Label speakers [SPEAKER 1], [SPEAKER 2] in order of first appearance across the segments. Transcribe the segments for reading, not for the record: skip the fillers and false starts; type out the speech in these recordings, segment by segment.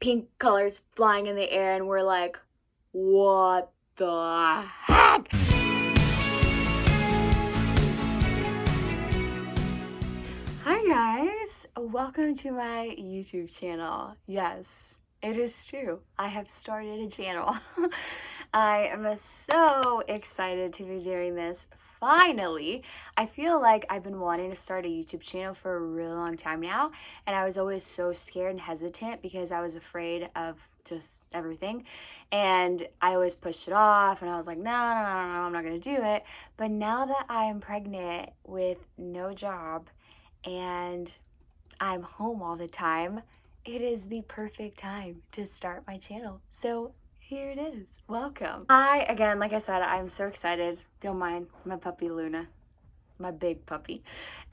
[SPEAKER 1] pink colors flying in the air, and we're like, what the heck? Hi guys, welcome to my YouTube channel. Yes, it is true. I have started a channel. I am so excited to be doing this. Finally, I feel like I've been wanting to start a YouTube channel for a really long time now, and I was always so scared and hesitant because I was afraid of just everything, and I always pushed it off, and I was like, no, I'm not gonna do it. But now that I am pregnant with no job and I'm home all the time, it is the perfect time to start my channel. So here it is. Welcome. Hi again. Like I said, I'm so excited. Don't mind my puppy Luna, my big puppy.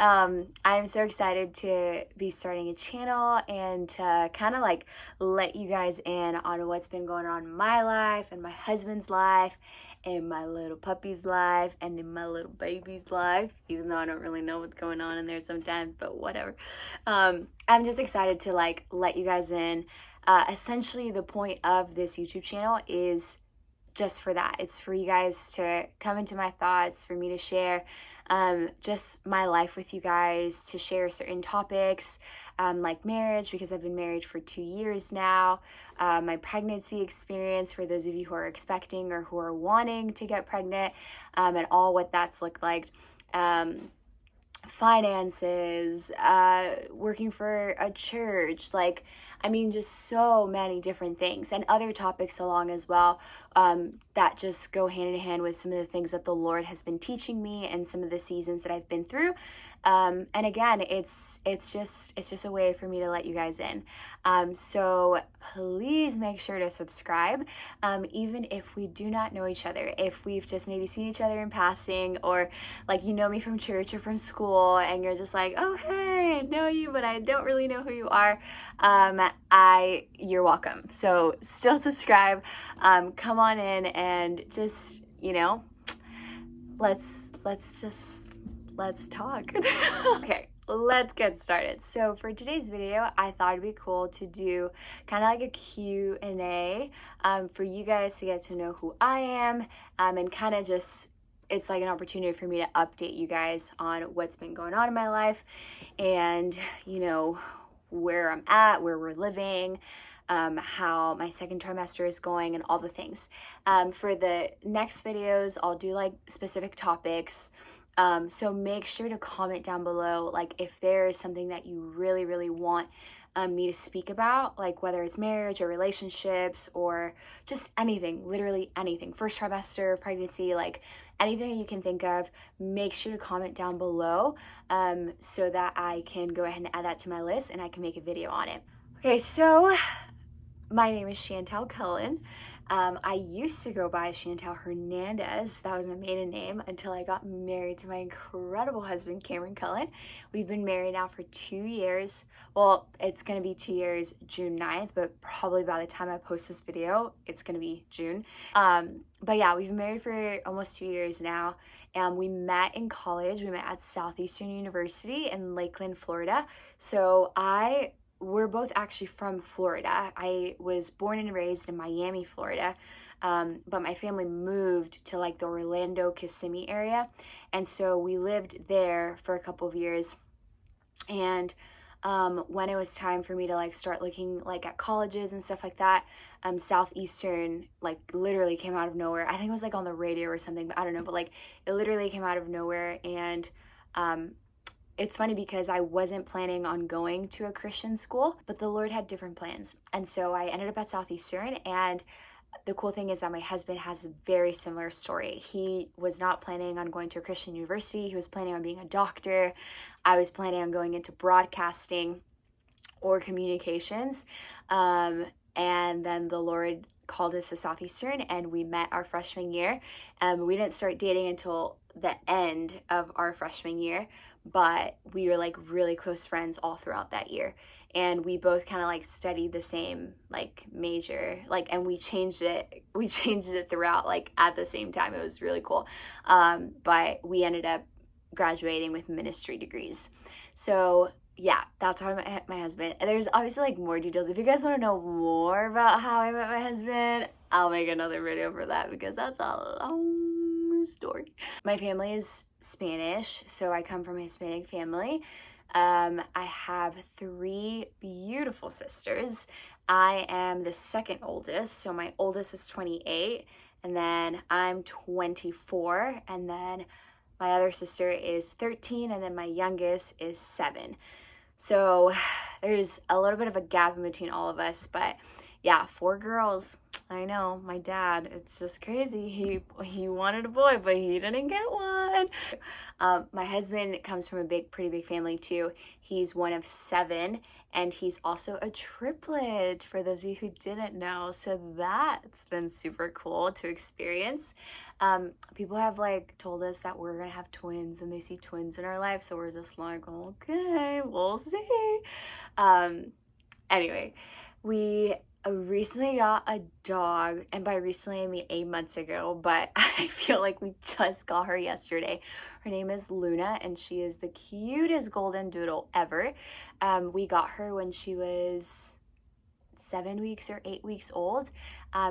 [SPEAKER 1] I'm so excited to be starting a channel and to kind of like let you guys in on what's been going on in my life and my husband's life and my little puppy's life and in my little baby's life, even though I don't really know what's going on in there sometimes, but whatever. I'm just excited to like let you guys in. Essentially the point of this YouTube channel is just for that. It's for you guys to come into my thoughts, for me to share just my life with you guys, to share certain topics like marriage, because I've been married for 2 years now, my pregnancy experience for those of you who are expecting or who are wanting to get pregnant, and all what that's looked like, finances, working for a church, like, I mean, just so many different things, and other topics along as well, that just go hand in hand with some of the things that the Lord has been teaching me and some of the seasons that I've been through. And again, it's just a way for me to let you guys in. So please make sure to subscribe, even if we do not know each other, if we've just maybe seen each other in passing, or like you know me from church or from school and you're just like, oh hey, I know you, but I don't really know who you are. You're welcome. So still subscribe, come on in and just, you know, let's talk. Okay, let's get started. So for today's video, I thought it'd be cool to do kind of like a Q&A for you guys to get to know who I am, and kind of just, it's like an opportunity for me to update you guys on what's been going on in my life and, you know, where I'm at, where we're living, how my second trimester is going, and all the things. For the next videos, I'll do like specific topics. So make sure to comment down below, like if there is something that you really want me to speak about, like whether it's marriage or relationships or just anything, literally anything, first trimester, pregnancy, like anything you can think of, make sure to comment down below, so that I can go ahead and add that to my list and I can make a video on it. Okay, so my name is Chantel Cullen. I used to go by Chantel Hernandez. That was my maiden name until I got married to my incredible husband, Cameron Cullen. We've been married now for 2 years. Well, it's going to be 2 years June 9th, but probably by the time I post this video, it's going to be June. But yeah, we've been married for almost 2 years now. And we met in college. We met at Southeastern University in Lakeland, Florida. So we're both actually from Florida. I was born and raised in Miami, Florida, but my family moved to like the Orlando, Kissimmee area, and so we lived there for a couple of years. And when it was time for me to like start looking like at colleges and stuff like that, Southeastern like literally came out of nowhere. I think it was like on the radio or something, but I don't know, but like it literally came out of nowhere. And it's funny because I wasn't planning on going to a Christian school, but the Lord had different plans. And so I ended up at Southeastern, and the cool thing is that my husband has a very similar story. He was not planning on going to a Christian university. He was planning on being a doctor. I was planning on going into broadcasting or communications. And then the Lord called us to Southeastern, and we met our freshman year. We didn't start dating until the end of our freshman year, but we were like really close friends all throughout that year. And we both kind of like studied the same like major, like, and we changed it throughout, like at the same time. It was really cool. But we ended up graduating with ministry degrees. So yeah, that's how I met my husband. And there's obviously like more details. If you guys want to know more about how I met my husband, I'll make another video for that because that's a long story. My family is Spanish, so I come from a Hispanic family. I have 3 beautiful sisters. I am the second oldest, so my oldest is 28, and then I'm 24, and then my other sister is 13, and then my youngest is 7. So there's a little bit of a gap in between all of us, but yeah, 4 girls. I know, my dad, it's just crazy. He wanted a boy, but he didn't get one. My husband comes from a pretty big family too. He's one of 7, and he's also a triplet, for those of you who didn't know. So that's been super cool to experience. People have like told us that we're gonna have twins, and they see twins in our life, so we're just like, okay, we'll see. Anyway, we recently got a dog, and by recently I mean 8 months ago, but I feel like we just got her yesterday. Her name is Luna, and she is the cutest golden doodle ever. We got her when she was 7 weeks or 8 weeks old.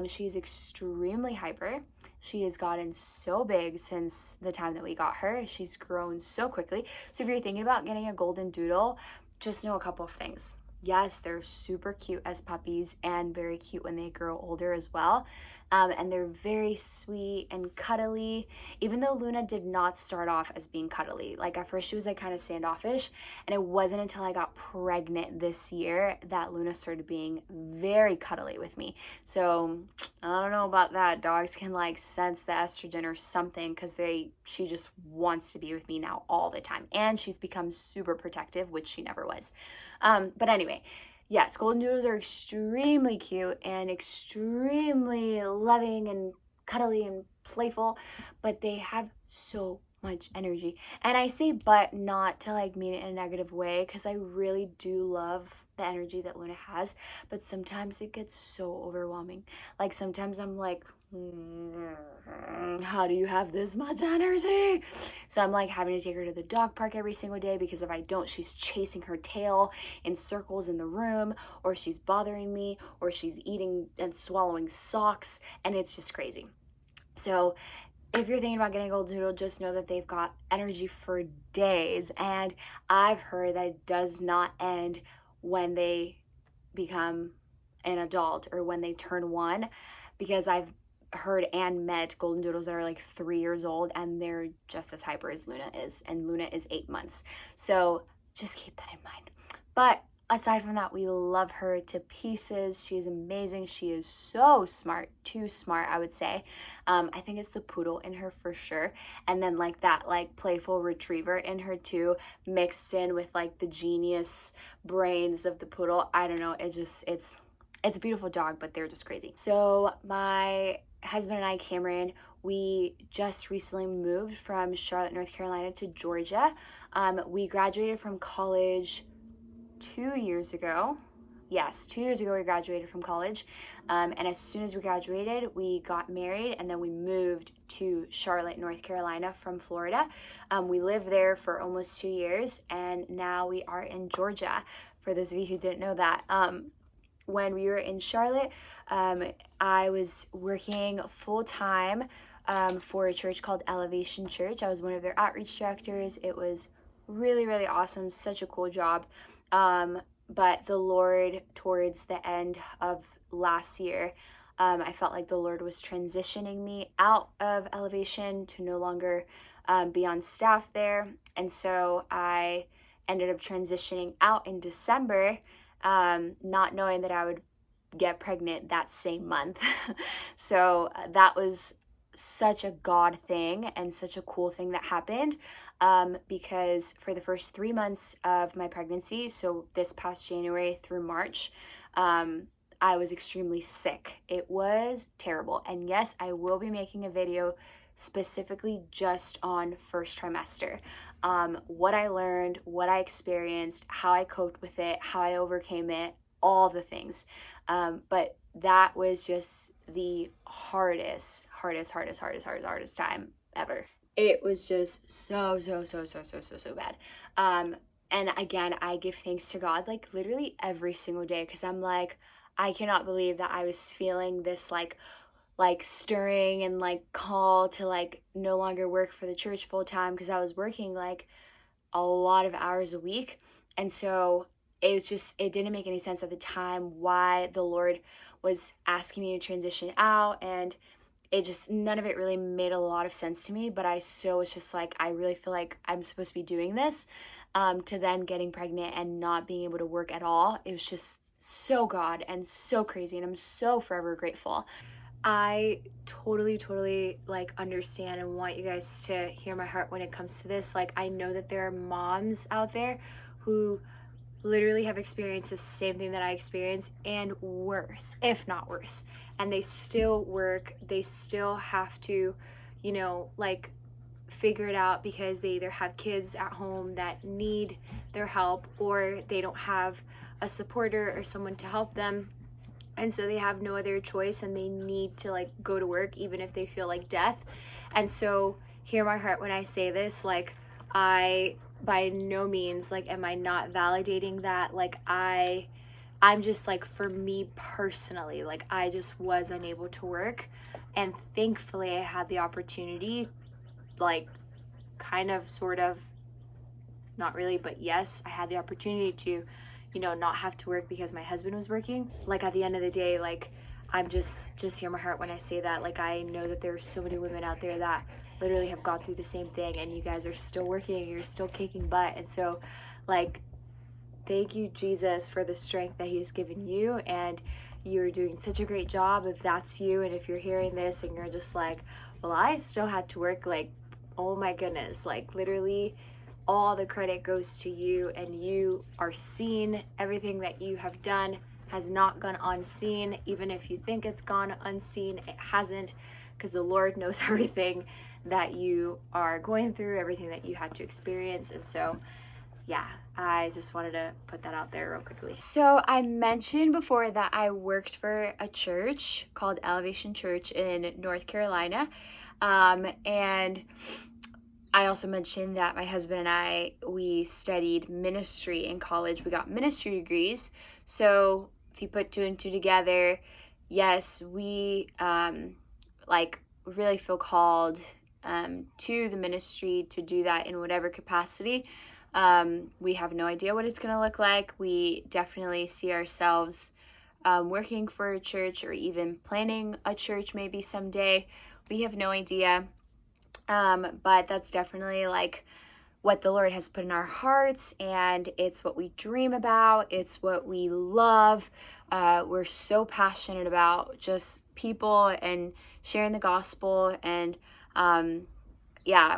[SPEAKER 1] She's extremely hyper. She has gotten so big since the time that we got her. She's grown so quickly. So if you're thinking about getting a golden doodle, just know a couple of things. Yes, they're super cute as puppies and very cute when they grow older as well. And they're very sweet and cuddly, even though Luna did not start off as being cuddly. Like at first she was like kind of standoffish, and it wasn't until I got pregnant this year that Luna started being very cuddly with me. So I don't know about that. Dogs can like sense the estrogen or something, because she just wants to be with me now all the time. And she's become super protective, which she never was. But anyway, yes, golden doodles are extremely cute and extremely loving and cuddly and playful, but they have so much energy. And I say but not to like mean it in a negative way, because I really do love the energy that Luna has, but sometimes it gets so overwhelming. Like sometimes I'm like, how do you have this much energy? So I'm like having to take her to the dog park every single day, because if I don't, she's chasing her tail in circles in the room, or she's bothering me, or she's eating and swallowing socks, and it's just crazy. So if you're thinking about getting a golden doodle, just know that they've got energy for days, and I've heard that it does not end when they become an adult or when they turn 1, because I've heard and met golden doodles that are like 3 years old, and they're just as hyper as Luna is, and Luna is 8 months. So just keep that in mind. But aside from that, we love her to pieces. She is amazing. She is so smart, too smart, I would say. I think it's the poodle in her for sure. And then like that like playful retriever in her too, mixed in with like the genius brains of the poodle. I don't know. It's a beautiful dog, but they're just crazy. So my husband and I, Cameron, we just recently moved from Charlotte, North Carolina to Georgia. We graduated from college 2 years ago. Yes, 2 years ago we graduated from college. And as soon as we graduated, we got married, and then we moved to Charlotte, North Carolina from Florida. We lived there for almost 2 years, and now we are in Georgia, for those of you who didn't know that. When we were in Charlotte, I was working full-time for a church called Elevation Church. I was one of their outreach directors. It was really, really awesome, such a cool job. But the Lord, towards the end of last year, I felt like the Lord was transitioning me out of Elevation to no longer be on staff there. And so I ended up transitioning out in December, not knowing that I would get pregnant that same month. So that was such a God thing and such a cool thing that happened, because for the first 3 months of my pregnancy, so this past January through March, I was extremely sick. It was terrible. And yes, I will be making a video specifically just on first trimester. What I learned, what I experienced, how I coped with it, how I overcame it, all the things. But that was just the hardest time ever. It was just so bad. And again, I give thanks to God like literally every single day, because I'm like, I cannot believe that I was feeling this like stirring and like call to like no longer work for the church full time, because I was working like a lot of hours a week. And so it didn't make any sense at the time why the Lord was asking me to transition out. And it just, none of it really made a lot of sense to me. But I still was just like, I really feel like I'm supposed to be doing this. To then getting pregnant and not being able to work at all. It was just so God and so crazy. And I'm so forever grateful. I totally like understand and want you guys to hear my heart when it comes to this. Like, I know that there are moms out there who literally have experienced the same thing that I experienced, and worse, if not worse. And they still work, they still have to, like figure it out, because they either have kids at home that need their help, or they don't have a supporter or someone to help them, and so they have no other choice and they need to like go to work even if they feel like death. And so hear my heart when I say this. Like, I by no means like am I not validating that. Like, I'm just like, for me personally, like I just was unable to work, and thankfully I had the opportunity, like kind of sort of, not really, but yes, I had the opportunity to not have to work because my husband was working. Like, at the end of the day, like, I'm just hear my heart when I say that. Like, I know that there are so many women out there that literally have gone through the same thing, and you guys are still working, you're still kicking butt. And so, like, thank you, Jesus, for the strength that he has given you, and you're doing such a great job if that's you. And if you're hearing this and you're just like, well, I still had to work, like, oh my goodness, like, literally all the credit goes to you, and you are seen. Everything that you have done has not gone unseen. Even if you think it's gone unseen, it hasn't, because the Lord knows everything that you are going through, everything that you had to experience. And so, yeah, I just wanted to put that out there real quickly. So I mentioned before that I worked for a church called Elevation Church in North Carolina. And I also mentioned that my husband and we studied ministry in college. We got ministry degrees. So if you put two and two together, yes, we like really feel called to the ministry to do that in whatever capacity. We have no idea what it's going to look like. We definitely see ourselves working for a church, or even planning a church maybe someday. We have no idea. But that's definitely like what the Lord has put in our hearts, and it's what we dream about. It's what we love. We're so passionate about just people and sharing the gospel. And yeah,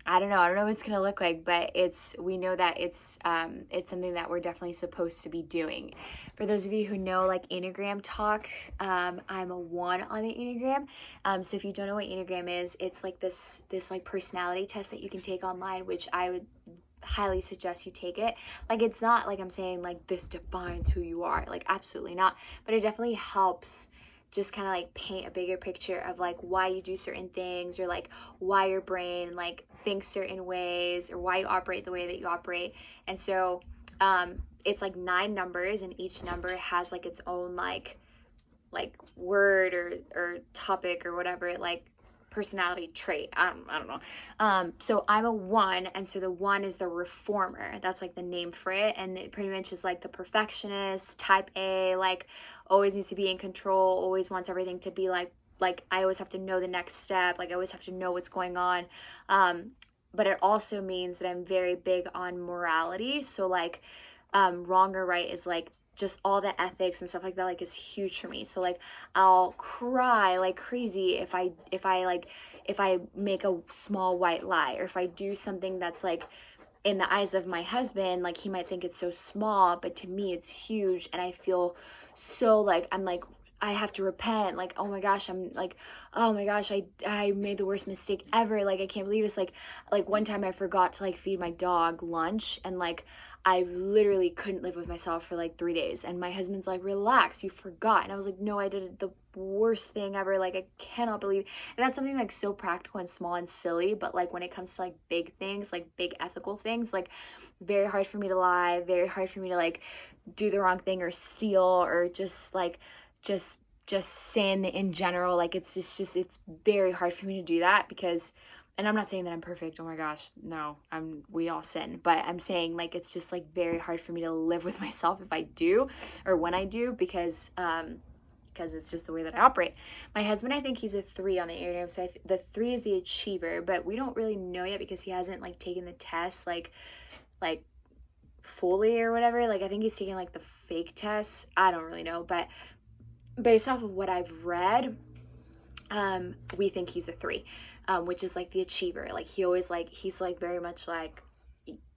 [SPEAKER 1] I don't know what it's gonna look like, but we know that it's something that we're definitely supposed to be doing. For those of you who know like Enneagram talk, I'm a 1 on the Enneagram. So if you don't know what Enneagram is, it's like this like personality test that you can take online, which I would highly suggest you take it. Like, it's not like I'm saying like this defines who you are, like absolutely not, but it definitely helps just kind of like paint a bigger picture of like why you do certain things, or like why your brain like thinks certain ways, or why you operate the way that you operate. And so it's like 9 numbers, and each number has like its own like word or topic or whatever, like personality trait. I don't know. So I'm a 1, and so the 1 is the reformer. That's like the name for it, and it pretty much is like the perfectionist, type A, like always needs to be in control, always wants everything to be like I always have to know the next step, like I always have to know what's going on. But it also means that I'm very big on morality. So like wrong or right is like just all the ethics and stuff like that, like, is huge for me. So like I'll cry like crazy if I make a small white lie, or if I do something that's like, in the eyes of my husband, like he might think it's so small, but to me it's huge. And I feel so like, I'm like, I have to repent. Like, oh my gosh, I'm like, oh my gosh, I made the worst mistake ever. Like, I can't believe this. Like one time I forgot to like feed my dog lunch, and like I literally couldn't live with myself for like 3 days. And my husband's like, relax, you forgot. And I was like, no, I did the worst thing ever. Like, I cannot believe. And that's something like so practical and small and silly. But like when it comes to like big things, like big ethical things, like very hard for me to lie, very hard for me to like do the wrong thing or steal or just like, just sin in general. Like it's just it's very hard for me to do that because, and I'm not saying that I'm perfect. Oh my gosh, no, we all sin, but I'm saying like it's just like very hard for me to live with myself if I do or when I do because it's just the way that I operate. My husband, I think he's a 3 on the enneagram, so the 3 is the achiever, but we don't really know yet because he hasn't like taken the test like fully or whatever. Like I think he's taking like the fake test. I don't really know, but based off of what I've read, we think he's a 3, which is like the achiever. Like he's like very much like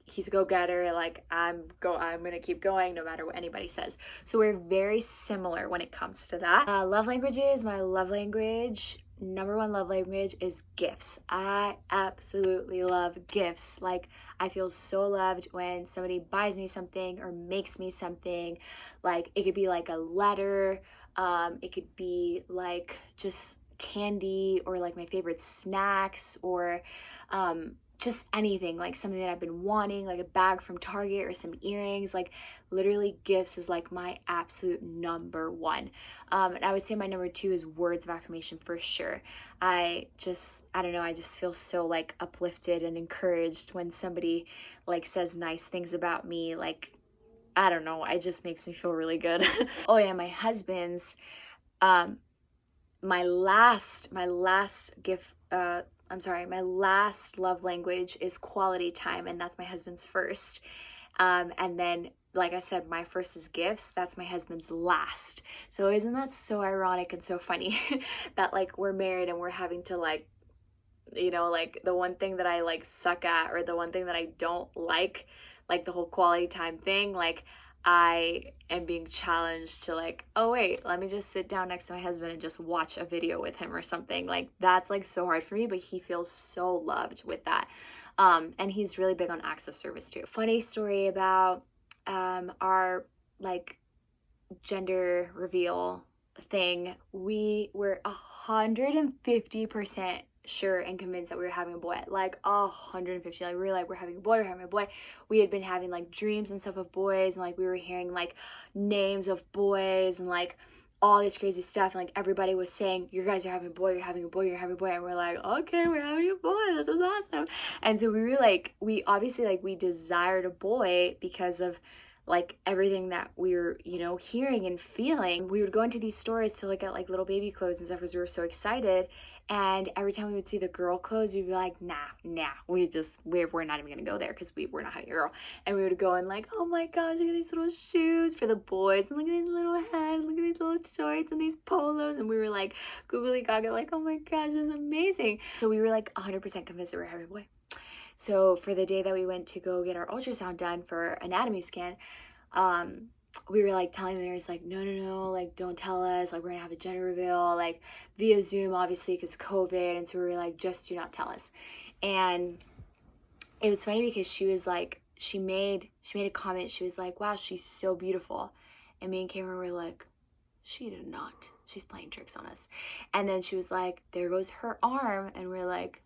[SPEAKER 1] he's a go-getter. Like I'm gonna keep going no matter what anybody says. So we're very similar when it comes to that. Love languages. My love language, number 1 love language is gifts. I absolutely love gifts. Like I feel so loved when somebody buys me something or makes me something. Like it could be like a letter. It could be like just candy or like my favorite snacks or just anything, like something that I've been wanting, like a bag from Target or some earrings. Like literally gifts is like my absolute number 1. And I would say my number 2 is words of affirmation for sure. I don't know, I just feel so like uplifted and encouraged when somebody like says nice things about me. Like I don't know, it just makes me feel really good. Oh yeah, my husband's my last gift my last love language is quality time, and that's my husband's first. And then like I said, my first is gifts, that's my husband's last. So isn't that so ironic and so funny that like we're married and we're having to like, you know, like the one thing that I like suck at or the one thing that I don't like the whole quality time thing, like I am being challenged to like, oh wait, let me just sit down next to my husband and just watch a video with him or something. Like that's like so hard for me, but he feels so loved with that. And he's really big on acts of service too. Funny story about our like gender reveal thing. We were 150% sure and convinced that we were having a boy, like 150. Like we were like, we're having a boy. We had been having like dreams and stuff of boys, and like we were hearing like names of boys and like all this crazy stuff, and like everybody was saying, you guys are having a boy, you're having a boy, you're having a boy. And we're like, okay, we're having a boy, this is awesome. And so we were like, we obviously like we desired a boy because of like everything that we were, you know, hearing and feeling. We would go into these stores to look at like little baby clothes and stuff because we were so excited. And every time we would see the girl clothes, we'd be like, nah, we're not even gonna go there because we're not having a girl. And we would go and like, oh my gosh, look at these little shoes for the boys, and look at these little hats, look at these little shorts and these polos. And we were like googly gaga, like, oh my gosh, this is amazing. So we were like 100% convinced that we were having a boy. So for the day that we went to go get our ultrasound done for anatomy scan, we were like telling the nurse like, no, like don't tell us, like we're gonna have a gender reveal like via Zoom, obviously because COVID. And so we were like, just do not tell us. And it was funny because she was like, she made a comment. She was like, wow, she's so beautiful. And me and Cameron were like, she did not, she's playing tricks on us. And then she was like, there goes her arm. And we're like,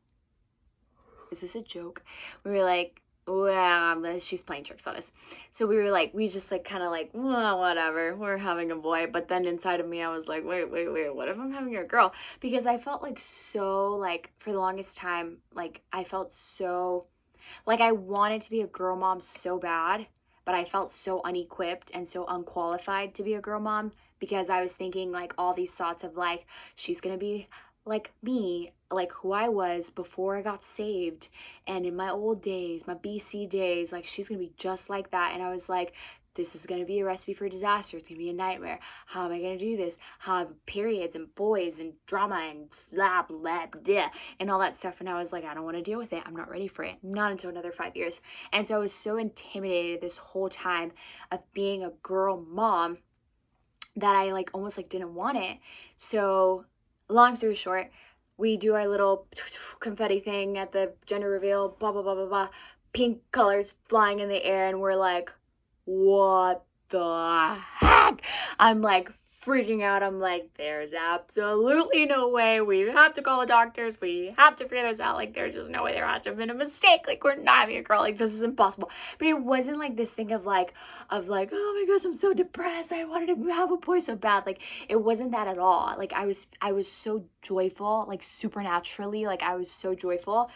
[SPEAKER 1] is this a joke? We were like, well, she's playing tricks on us. So we were like, we just like kind of like, well, whatever, we're having a boy. But then inside of me, I was like, wait, what if I'm having a girl? Because I felt like so like for the longest time, like I felt so like I wanted to be a girl mom so bad, but I felt so unequipped and so unqualified to be a girl mom because I was thinking like all these thoughts of like, she's gonna be like me, like who I was before I got saved and in my old days, my BC days, like she's gonna be just like that. And I was like, this is gonna be a recipe for disaster. It's gonna be a nightmare. How am I gonna do this? Have periods and boys and drama and blah blah blah and all that stuff. And I was like, I don't want to deal with it. I'm not ready for it. Not until another 5 years. And so I was so intimidated this whole time of being a girl mom that I like almost like didn't want it. So long story short, we do our little confetti thing at the gender reveal, blah, blah, blah, blah, blah. pink colors flying in the air, and we're like, what the heck? I'm like freaking out. I'm like, there's absolutely no way. We have to call the doctors. We have to figure this out. Like, there's just no way. There has to have been a mistake. Like, we're not having a girl. Like, this is impossible. But it wasn't like this thing of like, oh my gosh, I'm so depressed. I wanted to have a boy so bad. Like, it wasn't that at all. Like, I was so joyful, like supernaturally. Like, I was so joyful.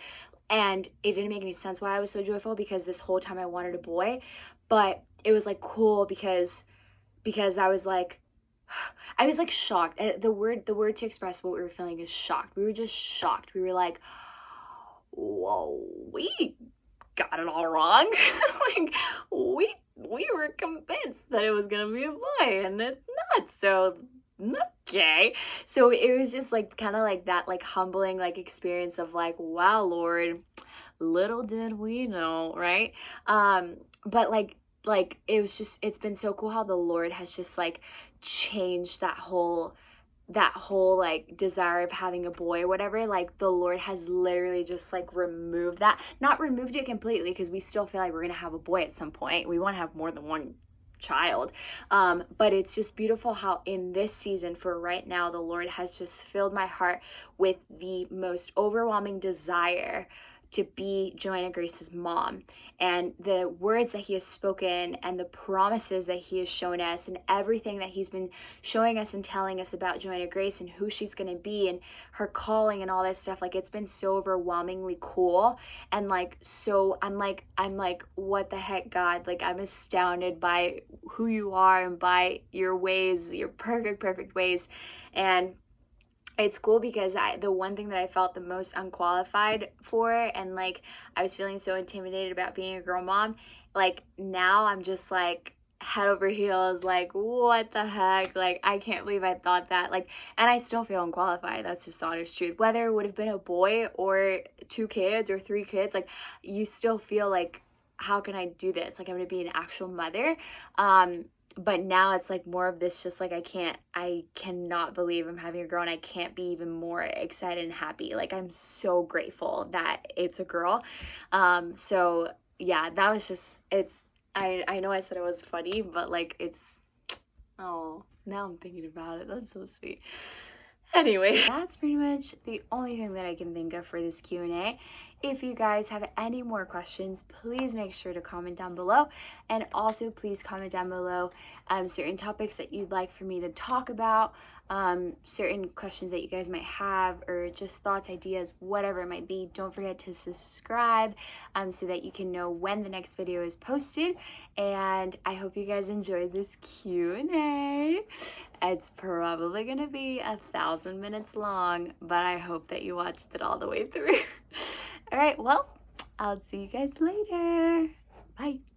[SPEAKER 1] And it didn't make any sense why I was so joyful, because this whole time I wanted a boy. But it was like cool because I was like shocked. The word to express what we were feeling is shocked. We were just shocked. We were like, whoa, we got it all wrong. Like, we were convinced that it was gonna be a boy, and it's not. So okay. So it was just like kind of like that, like humbling like experience of like, wow, Lord, little did we know, right? But like it was just, it's been so cool how the Lord has just like changed that whole like desire of having a boy or whatever. Like, the Lord has literally just like removed that, not removed it completely, because we still feel like we're gonna have a boy at some point. We want to have more than one child, but it's just beautiful how in this season, for right now, the Lord has just filled my heart with the most overwhelming desire to be Joanna Grace's mom. And the words that he has spoken and the promises that he has shown us and everything that he's been showing us and telling us about Joanna Grace and who she's going to be and her calling and all that stuff, like, it's been so overwhelmingly cool. And like, so I'm like, what the heck, God? Like, I'm astounded by who you are and by your ways, your perfect ways. And it's cool because the one thing that I felt the most unqualified for, and like I was feeling so intimidated about being a girl mom, like now I'm just like head over heels, like, what the heck? Like, I can't believe I thought that. Like, and I still feel unqualified. That's just the honest truth. Whether it would have been a boy or 2 kids or 3 kids, like, you still feel like, how can I do this? Like, I'm gonna be an actual mother. But now it's like more of this, just like, I cannot believe I'm having a girl, and I can't be even more excited and happy. Like, I'm so grateful that it's a girl. So yeah, that was just, I know I said it was funny, but like, it's, oh, now I'm thinking about it. That's so sweet. Anyway, that's pretty much the only thing that I can think of for this Q&A. If you guys have any more questions, please make sure to comment down below. And also, please comment down below certain topics that you'd like for me to talk about, certain questions that you guys might have, or just thoughts, ideas, whatever it might be. Don't forget to subscribe so that you can know when the next video is posted. And I hope you guys enjoyed this Q&A. It's probably gonna be 1,000 minutes long, but I hope that you watched it all the way through. All right, well, I'll see you guys later. Bye.